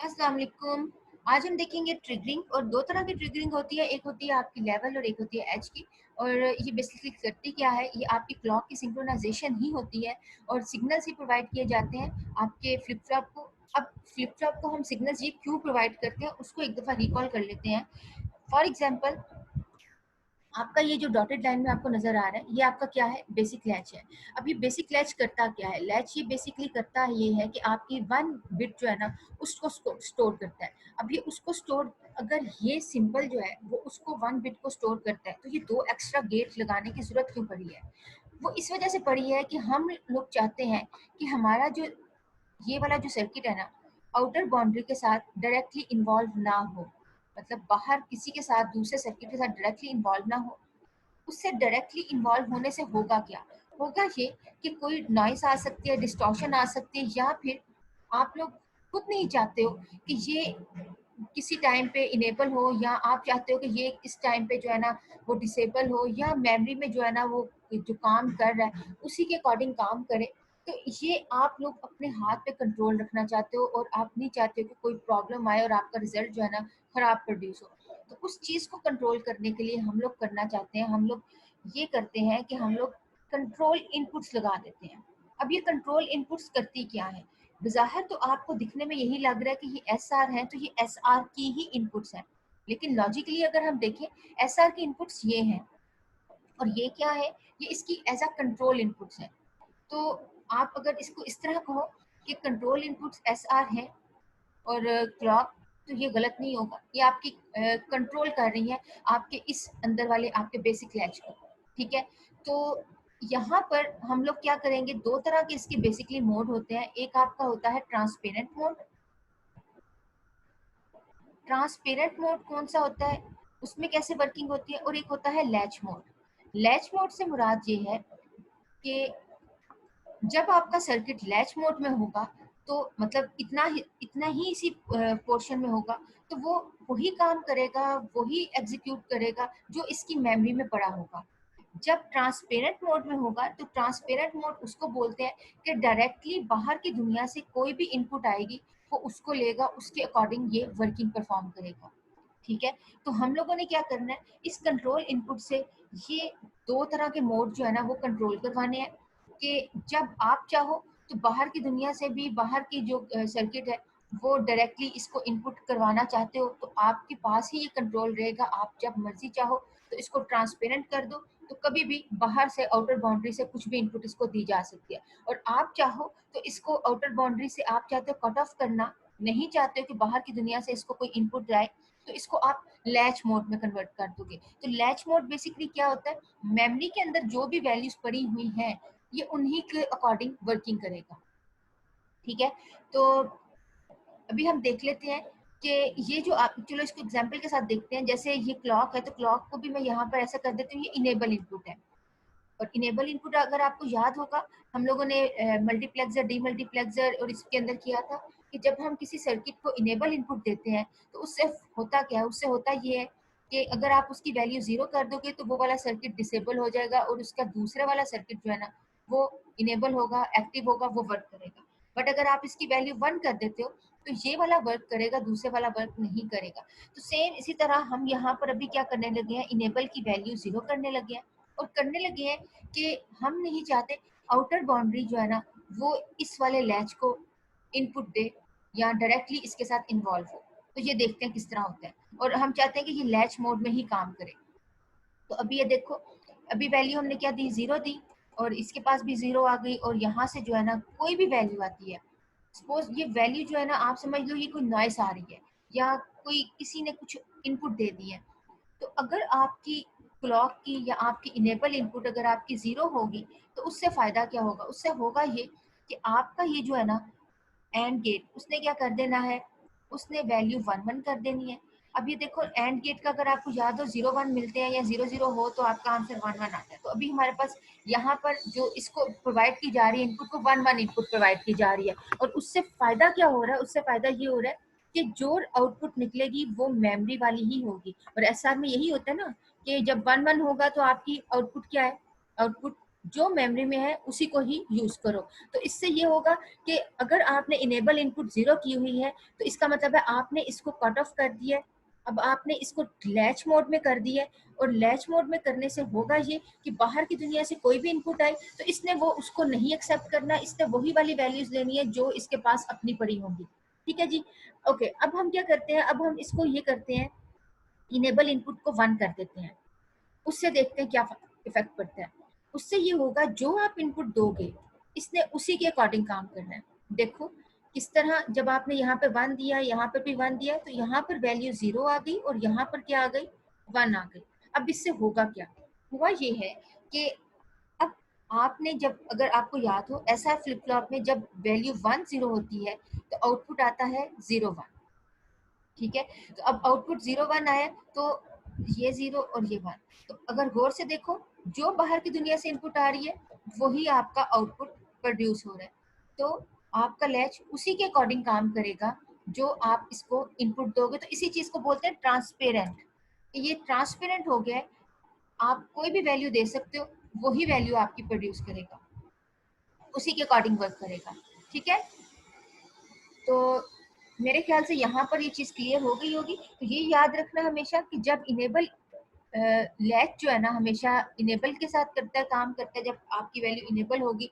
अस्सलाम वालेकुम। आज हम देखेंगे ट्रिगरिंग। और दो तरह की ट्रिगरिंग होती है, एक होती है आपकी लेवल और एक होती है एज की। और ये बेसिकली करती क्या है, ये आपकी क्लॉक की सिंक्रोनाइजेशन ही होती है और सिग्नल्स ही प्रोवाइड किए जाते हैं आपके फ्लिप फ्लॉप को। अब फ्लिप फ्लॉप को हम सिग्नल्स ये क्यों प्रोवाइड करते हैं उसको एक दफ़ा रिकॉल कर लेते हैं। फॉर एग्जाम्पल, आपका ये जो डॉटेड लाइन में आपको नजर आ रहा है, ये आपका क्या है, बेसिक लैच है। अब ये बेसिक लैच करता क्या है, लैच ये बेसिकली करता है ये है कि आपकी वन बिट जो है ना उसको स्टोर करता है। अब ये उसको स्टोर, अगर ये सिंपल जो है वो उसको वन बिट को स्टोर करता है, तो ये दो एक्स्ट्रा गेट लगाने की जरूरत क्यों पड़ी है? वो इस वजह से पड़ी है कि हम लोग चाहते हैं कि हमारा जो ये वाला जो सर्किट है ना, आउटर बाउंड्री के साथ डायरेक्टली इन्वॉल्व ना हो। मतलब बाहर किसी के साथ, दूसरे सर्किट के साथ डायरेक्टली इन्वॉल्व ना हो। उससे डायरेक्टली इन्वॉल्व होने से होगा क्या, होगा ये कि कोई नॉइस आ सकती है, डिस्टॉर्शन आ सकती है, या फिर आप लोग खुद नहीं चाहते हो कि ये किसी टाइम पे इनेबल हो, या आप चाहते हो कि ये इस टाइम पे जो है ना वो डिसेबल हो, या मेमोरी में जो है ना वो जो काम कर रहा है उसी के अकॉर्डिंग काम करे। तो ये आप लोग अपने हाथ पे कंट्रोल रखना चाहते हो और आप नहीं चाहते हो कि कोई प्रॉब्लम आए और आपका रिजल्ट जो है ना खराब प्रोड्यूस हो। तो उस चीज़ को कंट्रोल करने के लिए हम लोग करना चाहते हैं, हम लोग ये करते हैं कि हम लोग कंट्रोल इनपुट्स लगा देते हैं। अब ये कंट्रोल इनपुट्स करती क्या है? बज़ाहिर तो आपको दिखने में यही लग रहा है कि ये एस आर है, तो ये एस आर की ही इनपुट्स हैं। लेकिन लॉजिकली अगर हम देखें, एस आर के इनपुट्स ये हैं और ये क्या है, ये इसकी एज अ कंट्रोल इनपुट्स हैं। तो आप अगर इसको इस तरह कहो कि कंट्रोल इनपुट्स एस आर हैं और क्लॉक, तो ये गलत नहीं होगा। ये आपकी कंट्रोल कर रही है आपके इस अंदर वाले आपके बेसिक लैच को। ठीक है, तो यहाँ पर हम लोग क्या करेंगे, दो तरह के इसके बेसिकली मोड होते हैं। एक आपका होता है ट्रांसपेरेंट मोड। ट्रांसपेरेंट मोड कौन सा होता है, उसमें कैसे वर्किंग होती है, और एक होता है लैच मोड। लैच मोड से मुराद ये है कि जब आपका सर्किट लैच मोड में होगा, तो मतलब इतना ही इसी पोर्शन में होगा, तो वो वही काम करेगा, वही एग्जीक्यूट करेगा जो इसकी मेमोरी में पड़ा होगा। जब ट्रांसपेरेंट मोड में होगा, तो ट्रांसपेरेंट मोड उसको बोलते हैं कि डायरेक्टली बाहर की दुनिया से कोई भी इनपुट आएगी वो उसको लेगा, उसके अकॉर्डिंग ये वर्किंग परफॉर्म करेगा। ठीक है, तो हम लोगों ने क्या करना है, इस कंट्रोल इनपुट से ये दो तरह के मोड जो है ना वो कंट्रोल करवाने हैं कि जब आप चाहो तो बाहर की दुनिया से भी, बाहर की जो सर्किट है वो डायरेक्टली इसको इनपुट करवाना चाहते हो तो आपके पास ही ये कंट्रोल रहेगा। आप जब मर्जी चाहो तो इसको ट्रांसपेरेंट कर दो, तो कभी भी बाहर से, आउटर बाउंड्री से कुछ भी इनपुट इसको दी जा सकती है। और आप चाहो तो इसको आउटर बाउंड्री से आप चाहते हो कट ऑफ करना, नहीं चाहते हो कि बाहर की दुनिया से इसको कोई इनपुट जाए, तो इसको आप लैच मोड में कन्वर्ट कर दोगे। तो लैच मोड बेसिकली क्या होता है, मेमोरी के अंदर जो भी वैल्यूज पड़ी हुई हैं ये उन्हीं के अकॉर्डिंग वर्किंग करेगा। ठीक है, तो अभी हम देख लेते हैं कि ये जो आप, चलो इसको एग्जांपल के साथ देखते हैं। जैसे ये क्लॉक है, तो क्लॉक को भी मैं यहाँ पर ऐसा कर देती हूँ, ये इनेबल इनपुट है। और इनेबल इनपुट अगर आपको याद होगा, हम लोगों ने मल्टीप्लेक्सर, डीमल्टीप्लेक्सर और इसके अंदर किया था कि जब हम किसी सर्किट को इनेबल इनपुट देते हैं तो उससे होता क्या है, उससे होता ये है कि अगर आप उसकी वैल्यू 0 कर दोगे तो वो वाला सर्किट डिसेबल हो जाएगा और उसका दूसरा वाला सर्किट जो है ना वो इनेबल होगा, एक्टिव होगा, वो वर्क करेगा। बट अगर आप इसकी वैल्यू 1 कर देते हो तो ये वाला वर्क करेगा, दूसरे वाला वर्क नहीं करेगा। तो सेम इसी तरह हम यहाँ पर अभी क्या करने लगे हैं, इनेबल की वैल्यू 0 करने लगे हैं। और करने लगे हैं कि हम नहीं चाहते आउटर बाउंड्री जो है ना वो इस वाले लैच को इनपुट दे या डायरेक्टली इसके साथ इन्वॉल्व हो। तो ये देखते हैं किस तरह होता है, और हम चाहते हैं कि ये लैच मोड में ही काम करे। तो अभी ये देखो, अभी वैल्यू हमने क्या दी, 0 दी, और इसके पास भी 0 आ गई, और यहाँ से जो है ना कोई भी वैल्यू आती है, सपोज ये वैल्यू जो है ना आप समझ लो ये कोई नॉइस आ रही है या कोई किसी ने कुछ इनपुट दे दी है, तो अगर आपकी क्लॉक की या आपकी इनेबल इनपुट अगर आपकी 0 होगी, तो उससे फ़ायदा क्या होगा, उससे होगा ये कि आपका ये जो है ना एंड गेट, उसने क्या कर देना है, उसने वैल्यू 1 1 कर देनी है। अब ये देखो, एंड गेट का अगर आपको याद हो 0 1 मिलते हैं या 0 0 हो तो आपका आंसर 1 1 आता है। तो अभी हमारे पास यहाँ पर जो इसको प्रोवाइड की जा रही है इनपुट को 1 1 इनपुट प्रोवाइड की जा रही है, और उससे फ़ायदा क्या हो रहा है, उससे फ़ायदा ये हो रहा है कि जो आउटपुट निकलेगी वो मेमोरी वाली ही होगी। और एसआर में यही होता है ना कि जब 1 1 होगा तो आपकी आउटपुट क्या है, आउटपुट जो मेमोरी में है उसी को ही यूज करो। तो इससे ये होगा कि अगर आपने इनेबल इनपुट 0 की हुई है तो इसका मतलब है आपने इसको कट ऑफ कर दिया है। अब आपने इसको लैच मोड में कर दिया है, और लैच मोड में करने से होगा ये कि बाहर की दुनिया से कोई भी इनपुट आए तो इसने वो उसको नहीं एक्सेप्ट करना, इसने वही वाली वैल्यूज लेनी है जो इसके पास अपनी पड़ी होंगी। ठीक है जी। ओके, अब हम क्या करते हैं, अब हम इसको ये करते हैं, इनेबल इनपुट को 1 कर देते हैं, उससे देखते हैं क्या इफेक्ट पड़ता है। उससे ये होगा जो आप इनपुट दोगे इसने उसी के अकॉर्डिंग काम करना है। देखो किस तरह, जब आपने यहाँ पे 1 दिया, यहाँ पर भी 1 दिया, तो यहाँ पर वैल्यू 0 आ गई और यहाँ पर क्या आ गई, 1 आ गई। अब इससे होगा क्या, हुआ ये है कि अब आपने जब, अगर आपको याद हो, ऐसा फ्लिप फ्लॉप में जब वैल्यू 1 0 होती है तो आउटपुट आता है 0 1। ठीक है, तो अब आउटपुट 0 1 आया तो ये 0 और ये 1। तो अगर गौर से देखो, जो बाहर की दुनिया से इनपुट आ रही है वही आपका आउटपुट प्रोड्यूस हो रहा है। तो आपका लैच उसी के अकॉर्डिंग काम करेगा जो आप इसको इनपुट दोगे। तो इसी चीज को बोलते हैं ट्रांसपेरेंट। ये ट्रांसपेरेंट हो गया है, आप कोई भी वैल्यू दे सकते हो, वही वैल्यू आपकी प्रोड्यूस करेगा, उसी के अकॉर्डिंग वर्क करेगा। ठीक है, तो मेरे ख्याल से यहाँ पर ये चीज क्लियर हो गई होगी। तो ये याद रखना हमेशा कि जब इनेबल लैच जो है ना, हमेशा इनेबल के साथ करता है, काम करता है। जब आपकी वैल्यू इनेबल होगी,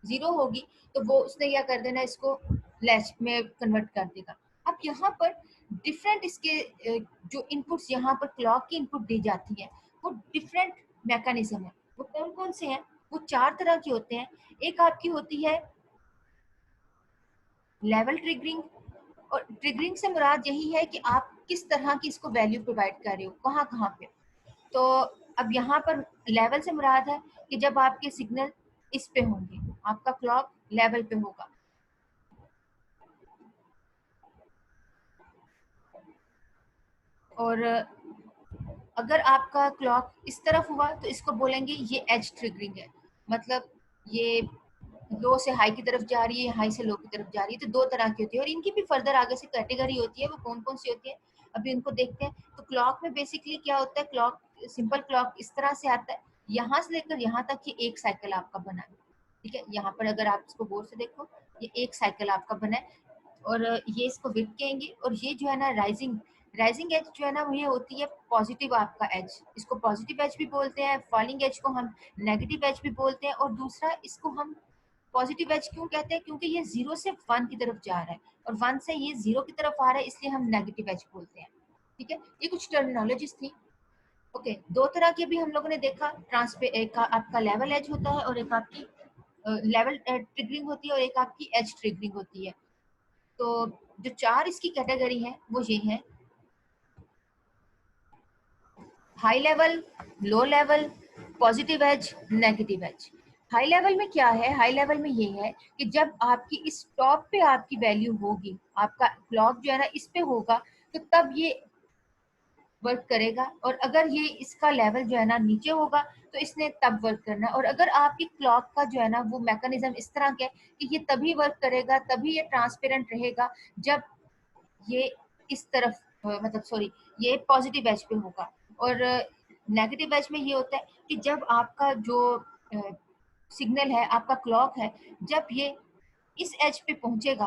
0 होगी, तो वो उसने क्या कर देना, इसको लैच में कन्वर्ट कर देगा। अब यहाँ पर डिफरेंट इसके जो इनपुट्स यहाँ पर क्लॉक की इनपुट दी जाती है वो डिफरेंट मैकेनिज्म है। वो कौन कौन से हैं, वो 4 तरह के होते हैं। एक आपकी होती है लेवल ट्रिगरिंग, और ट्रिगरिंग से मुराद यही है कि आप किस तरह की इसको वैल्यू प्रोवाइड कर रहे हो, कहाँ कहाँ पे। तो अब यहाँ पर लेवल से मुराद है कि जब आपके सिग्नल इस पे होंगे, आपका क्लॉक लेवल पे होगा। और अगर आपका क्लॉक इस तरफ हुआ तो इसको बोलेंगे ये एज ट्रिगरिंग है, मतलब ये लो से हाई की तरफ जा रही है, हाई से लो की तरफ जा रही है। तो 2 तरह की होती है, और इनकी भी फर्दर आगे से कैटेगरी होती है। वो कौन कौन सी होती है अभी उनको देखते हैं। तो क्लॉक में बेसिकली क्या होता है, क्लॉक, सिंपल क्लॉक इस तरह से आता है, यहाँ से लेकर यहाँ तक की एक साइकिल आपका बना है। ठीक है, यहाँ पर अगर आप इसको गौर से देखो, ये एक साइकिल आपका बना है, और ये इसको विड्थ कहेंगे। और ये जो है ना राइजिंग, राइजिंग एज जो है ना वो ये होती है पॉजिटिव आपका एज, इसको पॉजिटिव एज भी बोलते हैं। फॉलिंग एज को हम नेगेटिव एज भी बोलते हैं। और दूसरा इसको हम पॉजिटिव एज क्यों कहते हैं, क्योंकि ये 0 से 1 की तरफ जा रहा है, और 1 से ये 0 की तरफ आ रहा है, इसलिए हम नेगेटिव एज बोलते हैं। ठीक है, ये कुछ टर्मिनोलॉजीज थी। ओके, 2 तरह के भी हम लोगों ने देखा, ट्रांसपे, एक का आपका लेवल एज होता है और एक आपकी लेवल ट्रिगरिंग होती है, और एक आपकी एज ट्रिगरिंग होती है। तो जो 4 इसकी कैटेगरी है वो ये है, high level, low level, positive edge, negative edge. High level में क्या है, हाई लेवल में ये है कि जब आपकी इस टॉप पे आपकी वैल्यू होगी, आपका क्लॉक जो है ना इस पे होगा, तो तब ये वर्क करेगा। और अगर ये इसका लेवल जो है ना नीचे होगा तो इसने तब वर्क करना है। और अगर आपकी क्लॉक का जो है ना वो मैकेनिज्म इस तरह का है कि ये तभी वर्क करेगा, तभी ये ट्रांसपेरेंट रहेगा जब ये इस तरफ मतलब सॉरी, ये पॉजिटिव एज पे होगा। और नेगेटिव एज में ये होता है कि जब आपका जो सिग्नल है, आपका क्लॉक है, जब ये इस एज पे पहुंचेगा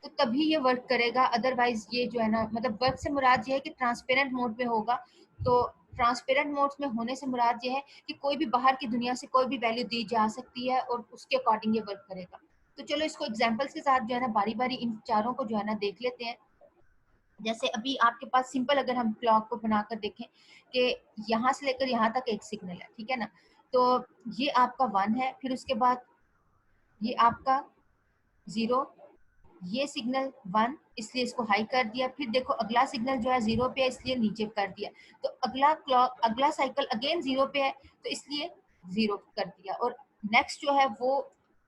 तो तभी ये वर्क करेगा। अदरवाइज ये जो है ना, मतलब वर्क से मुराद ये है कि ट्रांसपेरेंट मोड में होगा। तो ट्रांसपेरेंट मोड में होने से मुराद ये है कि कोई भी बाहर की दुनिया से कोई भी वैल्यू दी जा सकती है और उसके अकॉर्डिंग ये वर्क करेगा। तो चलो इसको एग्जांपल्स के साथ जो है ना बारी बारी इन चारों को जो है ना देख लेते हैं। जैसे अभी आपके पास सिंपल अगर हम क्लॉक को बनाकर देखें कि यहाँ से लेकर यहाँ तक एक सिग्नल है, ठीक है ना। तो ये आपका 1 है, फिर उसके बाद ये आपका 0, ये सिग्नल 1, इसलिए इसको हाई कर दिया। फिर देखो अगला सिग्नल जो है 0 पे है, इसलिए नीचे कर दिया। तो अगला क्लॉक, अगला साइकिल अगेन 0 पे है, तो इसलिए 0 कर दिया। और नेक्स्ट जो है वो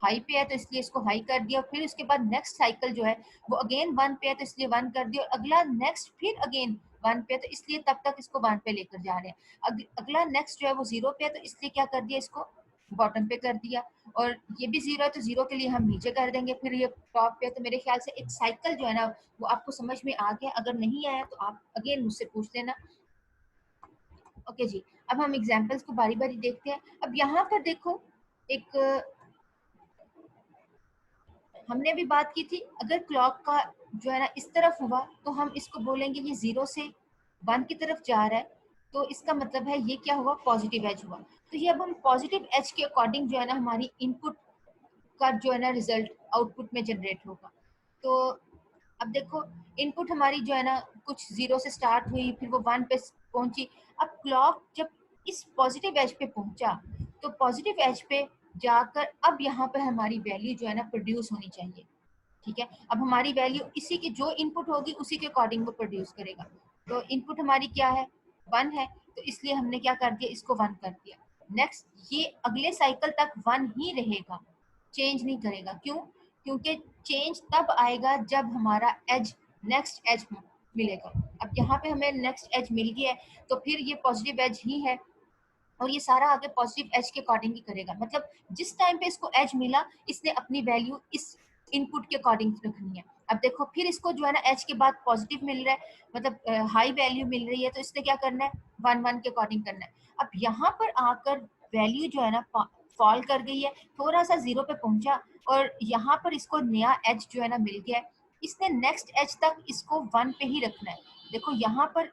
हाई पे है, तो इसलिए इसको हाई कर दिया। फिर उसके बाद नेक्स्ट साइकिल जो है वो अगेन 1 पे है, तो इसलिए 1 कर दिया। और अगला नेक्स्ट फिर अगेन 1 पे है, तो इसलिए तब तक इसको 1 पे लेकर जा रहे हैं। अगला नेक्स्ट जो है वो 0 पे है, तो इसलिए क्या कर दिया, इसको बॉटम पे कर दिया। और ये भी 0 है, तो 0 के लिए हम नीचे कर देंगे। फिर ये टॉप पे। तो मेरे ख्याल से एक साइकिल जो है ना वो आपको समझ में आ गया। अगर नहीं आया तो आप अगेन मुझसे पूछ लेना। ओके जी। अब हम एग्जांपल्स को बारी बारी देखते हैं। अब यहाँ पर देखो, एक हमने भी बात की थी, अगर क्लॉक का जो है ना इस तरफ हुआ तो हम इसको बोलेंगे ये 0 से 1 की तरफ जा रहा है, तो इसका मतलब है ये क्या हुआ, पॉजिटिव एज हुआ। तो ये अब हम पॉजिटिव एज के अकॉर्डिंग जो है ना हमारी इनपुट का जो है ना रिजल्ट आउटपुट में जनरेट होगा। तो अब देखो, इनपुट हमारी जो है ना कुछ 0 से स्टार्ट हुई, फिर वो 1 पे पहुंची। अब क्लॉक जब इस पॉजिटिव एज पे पहुंचा, तो पॉजिटिव एज पे जाकर अब यहाँ पे हमारी वैल्यू जो है ना प्रोड्यूस होनी चाहिए। ठीक है, अब हमारी वैल्यू इसी की जो इनपुट होगी उसी के अकॉर्डिंग वो प्रोड्यूस करेगा। तो इनपुट हमारी क्या है, 1 है, तो इसलिए हमने क्या कर दिया, इसको 1 कर दिया। नेक्स्ट ये अगले साइकिल तक 1 ही रहेगा, चेंज नहीं करेगा। क्यों? क्योंकि चेंज तब आएगा जब हमारा एज, नेक्स्ट एज मिलेगा। अब यहाँ पे हमें नेक्स्ट एज मिल गया है, तो फिर ये पॉजिटिव एज ही है और ये सारा आगे पॉजिटिव एज के अकॉर्डिंग ही करेगा। मतलब जिस टाइम पे इसको एज मिला, इसने अपनी वैल्यू इस इनपुट के अकॉर्डिंग रखनी है। अब देखो, फिर इसको जो है ना एज के बाद पॉजिटिव मिल रहा है, मतलब हाई वैल्यू मिल रही है, तो इसने क्या करना है, 1 के अकॉर्डिंग करना है। अब यहाँ पर आकर वैल्यू जो है ना फॉल कर गई है, थोड़ा सा 0 पे पहुंचा और यहाँ पर इसको नया एज जो है ना मिल गया है। इसने नेक्स्ट एज तक इसको 1 पे ही रखना है। देखो यहाँ पर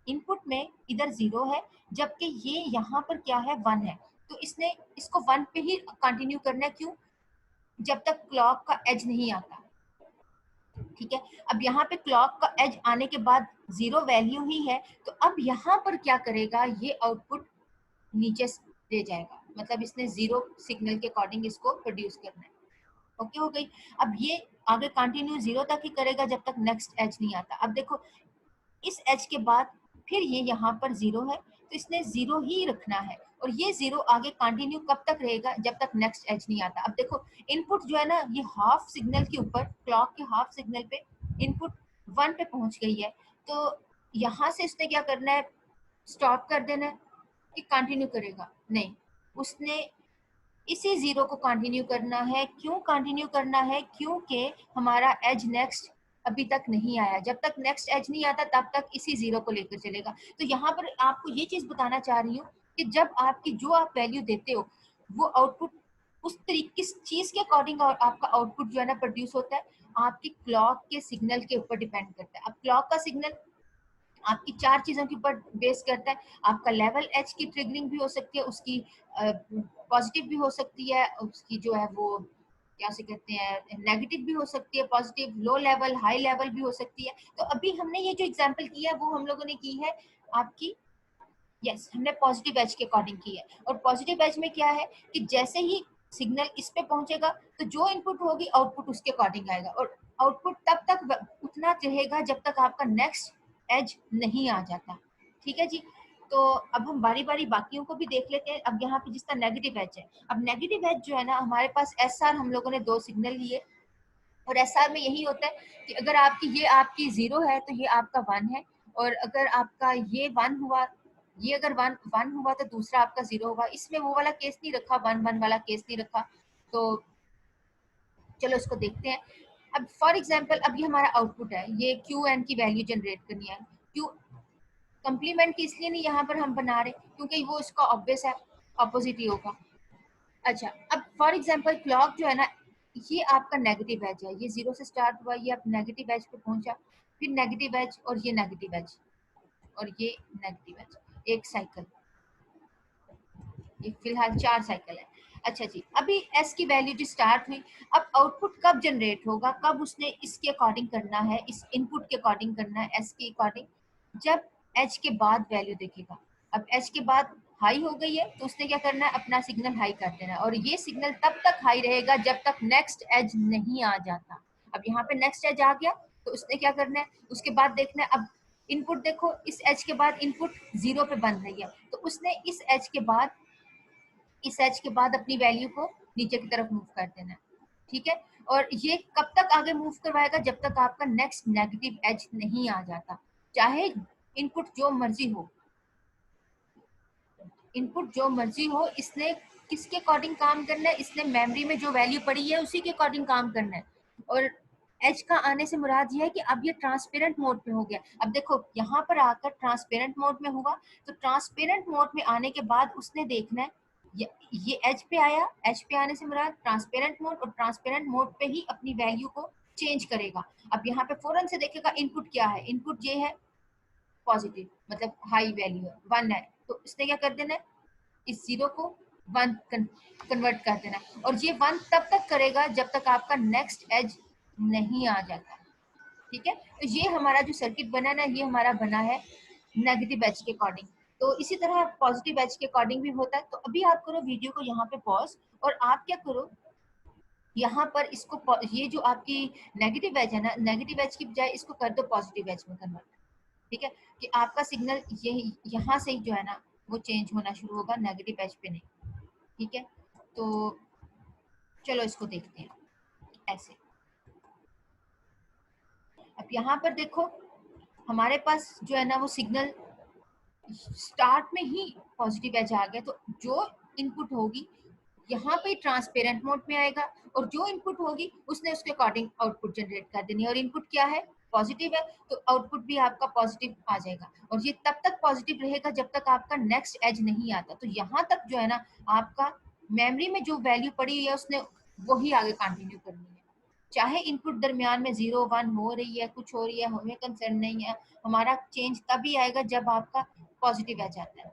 इनपुट में इधर 0 है, जबकि ये यहाँ पर क्या है, 1 है, तो इसने इसको 1 पे ही कंटिन्यू करना है। क्यों? जब तक क्लॉक का एज नहीं आता। ठीक है, अब यहाँ पे क्लॉक का एज आने के बाद 0 वैल्यू ही है, तो अब यहाँ पर क्या करेगा, ये आउटपुट नीचे ले जाएगा, मतलब इसने 0 सिग्नल के अकॉर्डिंग इसको प्रोड्यूस करना है। ओके हो गई। अब ये आगे कंटिन्यू 0 तक ही करेगा जब तक नेक्स्ट एज नहीं आता। अब देखो, इस एज के बाद फिर ये यहाँ पर 0 है, तो इसने 0 ही रखना है और ये 0 आगे कंटिन्यू कब तक रहेगा, जब तक नेक्स्ट एज नहीं आता। अब देखो, इनपुट जो है ना ये हाफ सिग्नल के ऊपर, क्लॉक के हाफ सिग्नल पे इनपुट 1 पे पहुंच गई है, तो यहाँ से इसने क्या करना है, स्टॉप कर देना है कि कंटिन्यू करेगा? नहीं, उसने इसी 0 को कंटिन्यू करना है। क्यों कंटिन्यू करना है? क्योंकि हमारा एज नेक्स्ट अभी तक नहीं आया। जब तक नेक्स्ट एज नहीं आता तब तक इसी 0 को लेकर चलेगा। तो यहाँ पर आपको ये चीज बताना चाह रही हूँ कि जब आपकी जो आप वैल्यू देते हो, वो आउटपुट उस तरीके किस चीज के अकॉर्डिंग और आपका आउटपुट जो है ना प्रोड्यूस होता है, आपकी क्लॉक के सिग्नल के ऊपर डिपेंड करता है। अब क्लॉक का सिग्नल आपकी 4 चीजों के ऊपर बेस करता है। आपका लेवल एच की ट्रिगरिंग भी हो सकती है, उसकी पॉजिटिव भी हो सकती है, उसकी जो है वो क्या से कहते हैं नेगेटिव भी हो सकती है, positive, low level, high level भी हो सकती है। तो अभी हमने ये जो एग्जांपल किया है वो हम लोगों ने की है आपकी, यस, हमने पॉजिटिव एज के अकॉर्डिंग की है। और पॉजिटिव एज में क्या है कि जैसे ही सिग्नल इस पे पहुंचेगा तो जो इनपुट होगी आउटपुट उसके अकॉर्डिंग आएगा, और आउटपुट तब तक उतना रहेगा जब तक आपका नेक्स्ट एज नहीं आ जाता। ठीक है जी। तो अब हम बारी बारी बाकियों को भी देख लेते हैं। अब यहाँ पे जिसका नेगेटिव एज है, अब नेगेटिव एज जो है ना, हमारे पास एस आर, हम लोगों ने 2 सिग्नल लिए और एस आर में यही होता है कि अगर आपकी ये आपकी 0 है तो ये आपका 1 है, और अगर आपका ये 1 हुआ, ये अगर 1 हुआ तो दूसरा आपका 0 होगा। इसमें वो वाला केस नहीं रखा, 1 1 वाला केस नहीं रखा। तो चलो इसको देखते हैं। अब फॉर एग्जाम्पल, अब ये हमारा आउटपुट है, ये क्यू एन की वैल्यू जनरेट करनी है। क्यू कंप्लीमेंट की इसलिए नहीं यहाँ पर हम बना रहे क्योंकि वो इसका ऑब्वियस है, अपोजिट ही होगा। अच्छा, अब फॉर एग्जाम्पल क्लॉक जो है ना, ये आपका नेगेटिव एज है, ये 0 से स्टार्ट हुआ, ये आप नेगेटिव एज पे पहुंचा, फिर नेगेटिव एज और ये नेगेटिव एज और ये नेगेटिव एज, एक साइकिल, ये फिलहाल 4 साइकिल है। अच्छा जी, अभी एस की वैल्यू जो स्टार्ट हुई, अब आउटपुट कब जनरेट होगा, कब उसने इसके अकॉर्डिंग करना है, इस इनपुट के अकॉर्डिंग करना है, एस के अकॉर्डिंग, जब एच के बाद वैल्यू देखेगा। अब एच के बाद हाई हो गई है तो उसने क्या करना है, अपना सिग्नल हाई कर देना है, और ये सिग्नल तब तक हाई रहेगा जब तक नेक्स्ट एज नहीं आ जाता। अब यहाँ पे नेक्स्ट एज आ गया तो उसने क्या करना है, उसके बाद देखना है। अब इनपुट देखो, इस एज के बाद इनपुट 0 पे बन रही है, तो उसने इस एज के बाद, इस एज के बाद अपनी वैल्यू को नीचे की तरफ मूव कर देना है। ठीक है, और ये कब तक आगे मूव करवाएगा, जब तक आपका नेक्स्ट नेगेटिव एज नहीं आ जाता, चाहे इनपुट जो मर्जी हो, इनपुट जो मर्जी हो, इसने किसके अकॉर्डिंग काम करना है, इसने मेमोरी में जो वैल्यू पड़ी है उसी के अकॉर्डिंग काम करना है। और एज का आने से मुराद ये है कि अब ये ट्रांसपेरेंट मोड पे हो गया। अब देखो यहाँ पर आकर ट्रांसपेरेंट मोड में हुआ, तो ट्रांसपेरेंट मोड में आने के बाद उसने देखना है ये एज पे आया, एज पे आने से मुराद ट्रांसपेरेंट मोड, और ट्रांसपेरेंट मोड पे ही अपनी वैल्यू को चेंज करेगा। अब यहाँ पे फौरन से देखेगा इनपुट क्या है, इनपुट ये है पॉजिटिव, मतलब हाई वैल्यू है, 1 है, तो इसने क्या कर देना है, इस 0 को 1 कन्वर्ट कर देना, और ये 1 तब तक करेगा जब तक आपका नेक्स्ट एज नहीं आ जाता। ठीक है, तो ये हमारा जो सर्किट बना ना, ये हमारा बना है नेगेटिव एज के अकॉर्डिंग। तो इसी तरह पॉजिटिव एज के अकॉर्डिंग भी होता है। तो अभी आप करो वीडियो को यहाँ पे पॉज, और आप क्या करो, यहाँ पर इसको, ये जो आपकी नेगेटिव एज है ना, नेगेटिव एज की बजाय इसको कर दो पॉजिटिव एज में कन्वर्ट। ठीक है, कि आपका सिग्नल यही यहाँ से ही जो है ना वो चेंज होना शुरू होगा, नेगेटिव एज पे नहीं। ठीक है, तो चलो इसको देखते हैं ऐसे। अब यहाँ पर देखो हमारे पास जो है ना वो सिग्नल स्टार्ट में ही पॉजिटिव एज आ गया, तो जो इनपुट होगी यहाँ पे ट्रांसपेरेंट मोड में आएगा, और जो इनपुट होगी उसने उसके अकॉर्डिंग आउटपुट जनरेट कर देनी है, और इनपुट क्या है, पॉजिटिव है, तो आउटपुट भी आपका पॉजिटिव आ जाएगा, और ये तब तक पॉजिटिव रहेगा जब तक आपका नेक्स्ट एज नहीं आता। तो यहाँ तक जो है ना आपका मेमोरी में जो वैल्यू पड़ी हुई है उसने वही आगे कंटिन्यू करनी है, चाहे इनपुट दरमियान में 0 1 हो रही है, कुछ हो रही है, हमें कंसर्न नहीं है। हमारा चेंज तभी आएगा जब आपका पॉजिटिव एज आता है।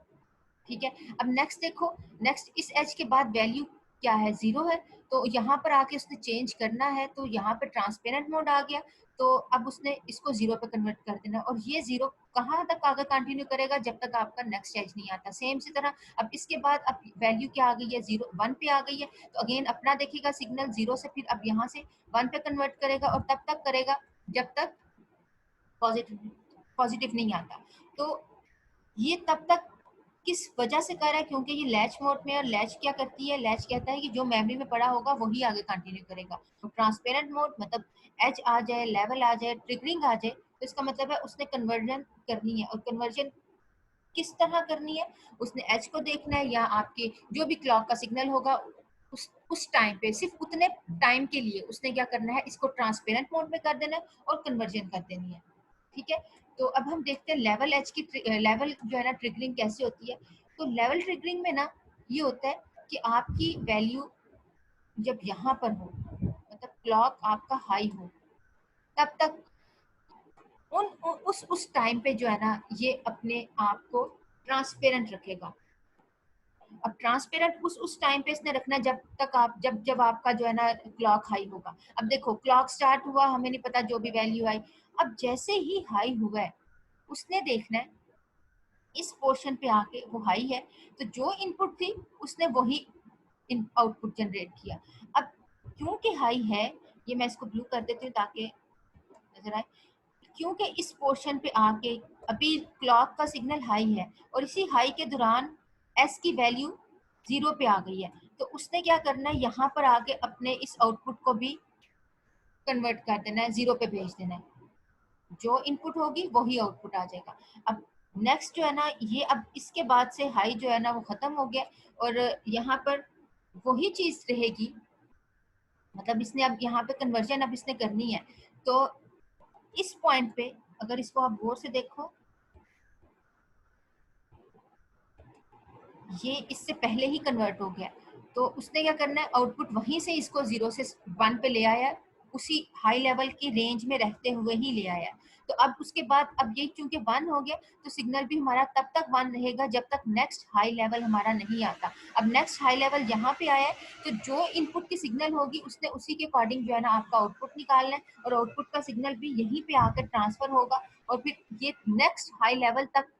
ठीक है, अब नेक्स्ट देखो, नेक्स्ट इस एज के बाद वैल्यू क्या है, 0 है, तो यहाँ पर आके उसने चेंज करना है, तो यहाँ पे ट्रांसपेरेंट मोड आ गया, तो अब उसने इसको 0 पे कन्वर्ट कर देना, और ये 0 कहाँ तक आगे कंटिन्यू करेगा, जब तक आपका नेक्स्ट एज नहीं आता। सेम सी तरह अब इसके बाद अब वैल्यू क्या आ गई है, 0 1 पे आ गई है, तो अगेन अपना देखेगा सिग्नल 0 से, फिर अब यहाँ से 1 पे कन्वर्ट करेगा, और तब तक करेगा जब तक पॉजिटिव पॉजिटिव नहीं आता। तो ये तब तक किस वजह से कर रहा है, क्योंकि ये लैच मोड में, और लैच क्या करती है, लैच कहता है कि जो मेमोरी में पड़ा होगा वही आगे कंटिन्यू करेगा। तो ट्रांसपेरेंट मोड मतलब एच आ जाए, लेवल आ जाए, ट्रिगरिंग आ जाए, तो इसका मतलब है उसने कन्वर्जन करनी है, और कन्वर्जन किस तरह करनी है, उसने एच को देखना है, या आपके जो भी क्लॉक का सिग्नल होगा उस टाइम पे, सिर्फ उतने टाइम के लिए उसने क्या करना है, इसको ट्रांसपेरेंट मोड में कर देना है और कन्वर्जन कर देनी है। ठीक है, तो अब हम देखते हैं लेवल एच की, लेवल जो है ना ट्रिगरिंग कैसे होती है। तो लेवल ट्रिगरिंग में ना ये होता है कि आपकी वैल्यू जब यहाँ पर हो, मतलब क्लॉक आपका हाई हो, तब तक उस टाइम पे जो है ना ये अपने आप को ट्रांसपेरेंट रखेगा। अब ट्रांसपेरेंट उस टाइम पे इसने रखना है जब तक आप जब आपका जो है ना क्लॉक हाई होगा। अब देखो क्लॉक स्टार्ट हुआ, हमें नहीं पता जो भी वैल्यू आई, अब जैसे ही हाई हुआ है उसने देखना है इस पोर्शन पे आके वो हाई है, तो जो इनपुट थी उसने वही आउटपुट जनरेट किया। अब क्योंकि हाई है, ये मैं इसको ब्लू कर देती हूँ ताकि नजर आए, क्योंकि इस पोर्शन पे आके अभी क्लॉक का सिग्नल हाई है, और इसी हाई के दौरान एस की वैल्यू 0 पे आ गई है, तो उसने क्या करना है, यहाँ पर आके अपने इस आउटपुट को भी कन्वर्ट कर देना है, 0 पे भेज देना है, जो इनपुट होगी वही आउटपुट आ जाएगा। अब नेक्स्ट जो है ना ये, अब इसके बाद से हाई जो है ना वो खत्म हो गया, और यहाँ पर वही चीज रहेगी, मतलब इसने अब यहाँ पे कन्वर्जन अब इसने करनी है। तो इस पॉइंट पे अगर इसको आप गौर से देखो, ये इससे पहले ही कन्वर्ट हो गया, तो उसने क्या करना है, आउटपुट वहीं से इसको 0 से 1 पे ले आया, उसी हाई लेवल की रेंज में रहते हुए ही ले आया। तो अब उसके बाद अब ये चूंकि 1 हो गया, तो सिग्नल भी हमारा तब तक 1 रहेगा जब तक नेक्स्ट हाई लेवल हमारा नहीं आता। अब नेक्स्ट हाई लेवल यहाँ पे आया है, तो जो इनपुट की सिग्नल होगी उसने उसी के अकॉर्डिंग जो है ना आपका आउटपुट निकालना है, और आउटपुट का सिग्नल भी यहीं पे आकर ट्रांसफर होगा, और फिर ये नेक्स्ट हाई लेवल तक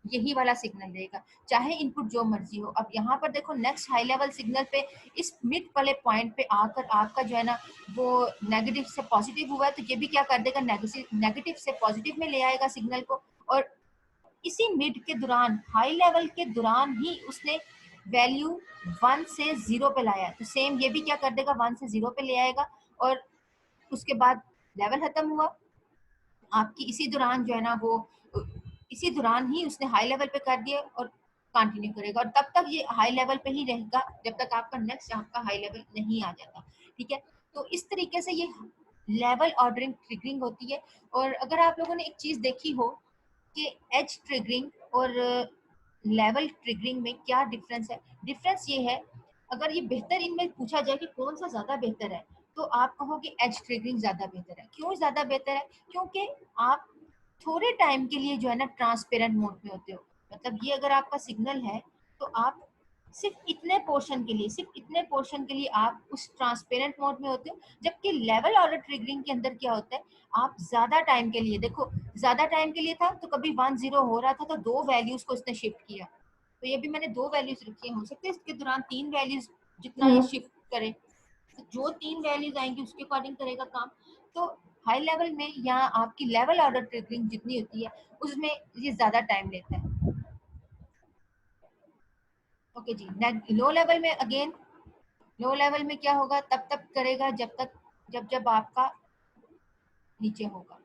यही वाला सिग्नल रहेगा, चाहे इनपुट जो मर्जी हो। अब यहाँ पर देखो नेक्स्ट हाई लेवल सिग्नल पे इस मिड वाले पॉइंट पे आकर आपका जो है ना वो नेगेटिव से पॉजिटिव हुआ है, तो ये भी क्या कर देगा, नेगेटिव से पॉजिटिव में ले आएगा सिग्नल को, और इसी मिड के दौरान, हाई लेवल के दौरान ही उसने वैल्यू 1 से 0 पे लाया, तो सेम ये भी क्या कर देगा, 1 से 0 पे ले आएगा, और उसके बाद लेवल खत्म हुआ आपकी, इसी दौरान जो है ना वो, इसी दौरान ही उसने हाई लेवल पे कर दिया और कंटिन्यू करेगा, और तब तक ये हाई लेवल पे ही रहेगा जब तक आपका नेक्स्ट आपका हाई लेवल नहीं आ जाता। ठीक है, तो इस तरीके से ये लेवल ऑर्डरिंग ट्रिगरिंग होती है। और अगर आप लोगों ने एक चीज देखी हो कि एज ट्रिगरिंग और लेवल ट्रिगरिंग में क्या डिफरेंस है, डिफरेंस ये है, अगर ये बेहतर इनमें पूछा जाए कि कौन सा ज्यादा बेहतर है, तो आप कहोगे एज ट्रिगरिंग ज्यादा बेहतर है। क्यों ज्यादा बेहतर है? क्योंकि आप थोड़े टाइम के लिए जो है ना ट्रांसपेरेंट मोड में होते हो। मतलब ये अगर आपका सिग्नल है तो आप सिर्फ इतने पोर्शन के लिए आप उस ट्रांसपेरेंट मोड में होते हो। जबकि लेवल ऑर्डर ट्रिगरिंग के अंदर क्या होता है, आप ज्यादा टाइम के लिए, देखो ज्यादा टाइम के लिए था तो कभी 1 0 हो रहा था तो 2 वैल्यूज को इसने शिफ्ट किया, तो ये भी मैंने 2 वैल्यूज रखी है, हो सकता है इसके दौरान 3 वैल्यूज जितना ये शिफ्ट करे, तो जो 3 वैल्यूज आएंगी उसके अकॉर्डिंग करेगा काम। तो हाई लेवल में यहाँ आपकी लेवल ऑर्डर ट्रिगरिंग जितनी होती है उसमें ये ज्यादा टाइम लेता है। ओके जी। लो लेवल में अगेन, लो लेवल में क्या होगा, तब तक करेगा जब जब आपका नीचे होगा।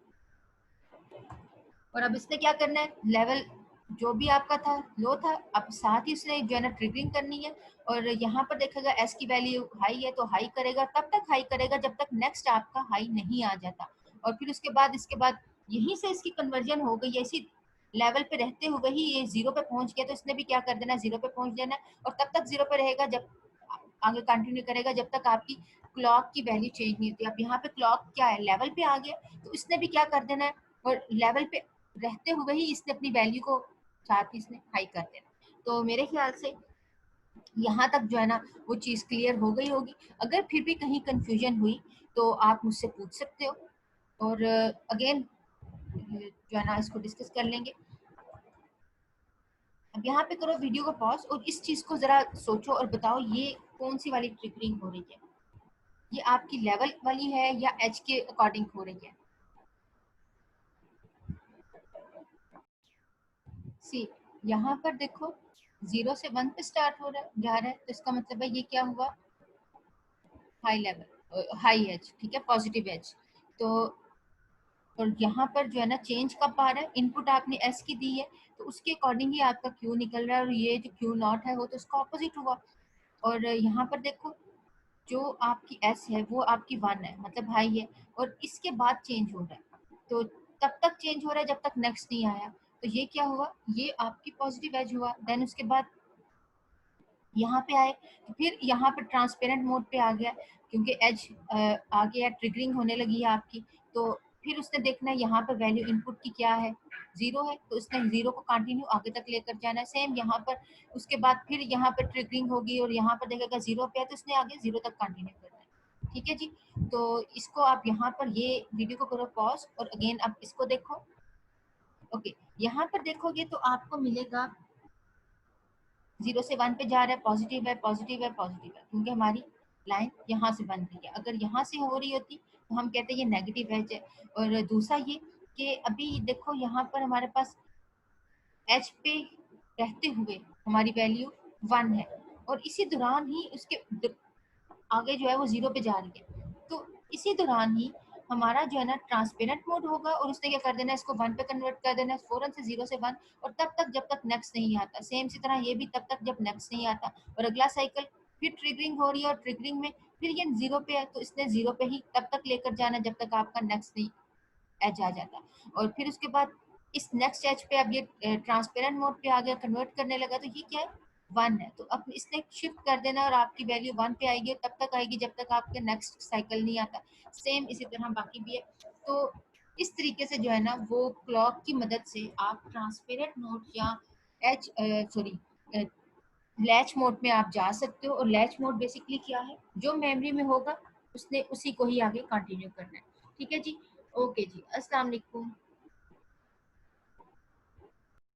और अब इसने क्या करना है, लेवल जो भी आपका था लो था, अब साथ ही इसने जो है ना ट्रिगरिंग करनी है। और यहाँ पर देखेगा एस की वैल्यू हाई है तो हाई करेगा, तब तक हाई करेगा जब तक नेक्स्ट आपका हाई नहीं आ जाता। और फिर इसके बाद यहीं से इसकी कन्वर्जन हो गई, ऐसी लेवल पे रहते हुए ही ये 0 पे पहुंच गया, तो इसने भी क्या कर देना, 0 पे पहुंच जाना है। और तब तक 0 पे रहेगा जब आगे कंटिन्यू करेगा, जब तक आपकी क्लॉक की वैल्यू चेंज नहीं होती। अब यहाँ पे क्लॉक क्या है, लेवल पे आ गया, तो इसने भी क्या कर देना है, और लेवल पे रहते हुए ही इसने अपनी वैल्यू को साथ ही इसने हाई कर देना। तो मेरे ख्याल से यहाँ तक जो है ना वो चीज़ क्लियर हो गई होगी। अगर फिर भी कहीं कंफ्यूजन हुई तो आप मुझसे पूछ सकते हो, और अगेन जो है ना इसको डिस्कस कर लेंगे। अब यहाँ पे करो वीडियो को पॉज और इस चीज़ को ज़रा सोचो और बताओ ये कौन सी वाली ट्रिगरिंग हो रही है, ये आपकी लेवल वाली है या एज के अकॉर्डिंग हो रही है। सी, यहाँ पर देखो 0 से 1 पे स्टार्ट हो रहा है जा रहा है, तो इसका मतलब है ये क्या हुआ, हाई लेवल, हाई एज, ठीक है, पॉजिटिव एज। तो और यहाँ पर जो है ना चेंज कब आ रहा है, इनपुट आपने एस की दी है तो उसके अकॉर्डिंग ही आपका क्यू निकल रहा है, और ये जो क्यू नॉट है वो तो इसका ऑपोजिट हुआ। और यहाँ पर देखो जो आपकी एस है वो आपकी 1 है, मतलब हाई है, और इसके बाद चेंज हो रहा है, तो तब तक चेंज हो रहा है जब तक नेक्स्ट नहीं आया। तो ये क्या हुआ, ये आपकी पॉजिटिव एज हुआ। देन उसके बाद यहाँ पे आए तो फिर यहाँ पर ट्रांसपेरेंट मोड पे आ गया, क्योंकि एज आ गया, ट्रिगरिंग होने लगी है आपकी। तो फिर उसने देखना है यहाँ पर वैल्यू इनपुट की क्या है, 0 है, तो उसने 0 को कंटिन्यू आगे तक लेकर जाना है। सेम यहाँ पर उसके बाद फिर यहाँ पर ट्रिगरिंग होगी और यहाँ पर देखेगा 0 पे है तो उसने आगे 0 तक कंटिन्यू करना है। ठीक है जी। तो इसको आप यहाँ पर ये वीडियो को करो पॉज और अगेन अब इसको देखो। ओके, यहाँ पर देखोगे तो आपको मिलेगा 0 से 1 पे जा रहा है, पॉजिटिव है, पॉजिटिव है, पॉजिटिव है, क्योंकि हमारी लाइन यहाँ से बन रही है। अगर यहाँ से हो रही होती तो हम कहते हैं ये नेगेटिव एज है। और दूसरा ये कि अभी देखो यहाँ पर हमारे पास एच पे रहते हुए हमारी वैल्यू 1 है, और इसी दौरान ही उसके आगे जो है वो 0 पे जा रही है। तो इसी दौरान ही हमारा जो है ना ट्रांसपेरेंट मोड होगा, और उसने क्या कर देना है, इसको 1 पे कन्वर्ट कर देना है फौरन से, 0 से 1, और तब तक जब तक नेक्स्ट नहीं आता। सेम इसी तरह ये भी तब तक जब नेक्स्ट नहीं आता, और अगला साइकिल फिर ट्रिगरिंग हो रही है, और ट्रिगरिंग में फिर ये 0 पे है तो इसने 0 पे ही तब तक लेकर जाना जब तक आपका नेक्स्ट नहीं एज आ जाता। और फिर उसके बाद इस नेक्स्ट एज पे अब ये ट्रांसपेरेंट मोड पे आ गया, कन्वर्ट करने लगा, तो ये क्या है, 1 है, तो अब इसने शिफ्ट कर देना और आपकी वैल्यू 1 पे आएगी, तब तक आएगी जब तक आपके नेक्स्ट साइकिल नहीं आता। सेम इसी तरह बाकी भी है। तो इस तरीके से जो है ना वो क्लॉक की मदद से आप ट्रांसपेरेंट मोड या एच सॉरी लैच मोड में आप जा सकते हो। और लैच मोड बेसिकली क्या है, जो मेमोरी में होगा उसने उसी को ही आगे कंटिन्यू करना है। ठीक है जी। ओके जी, अस्सलाम वालेकुम।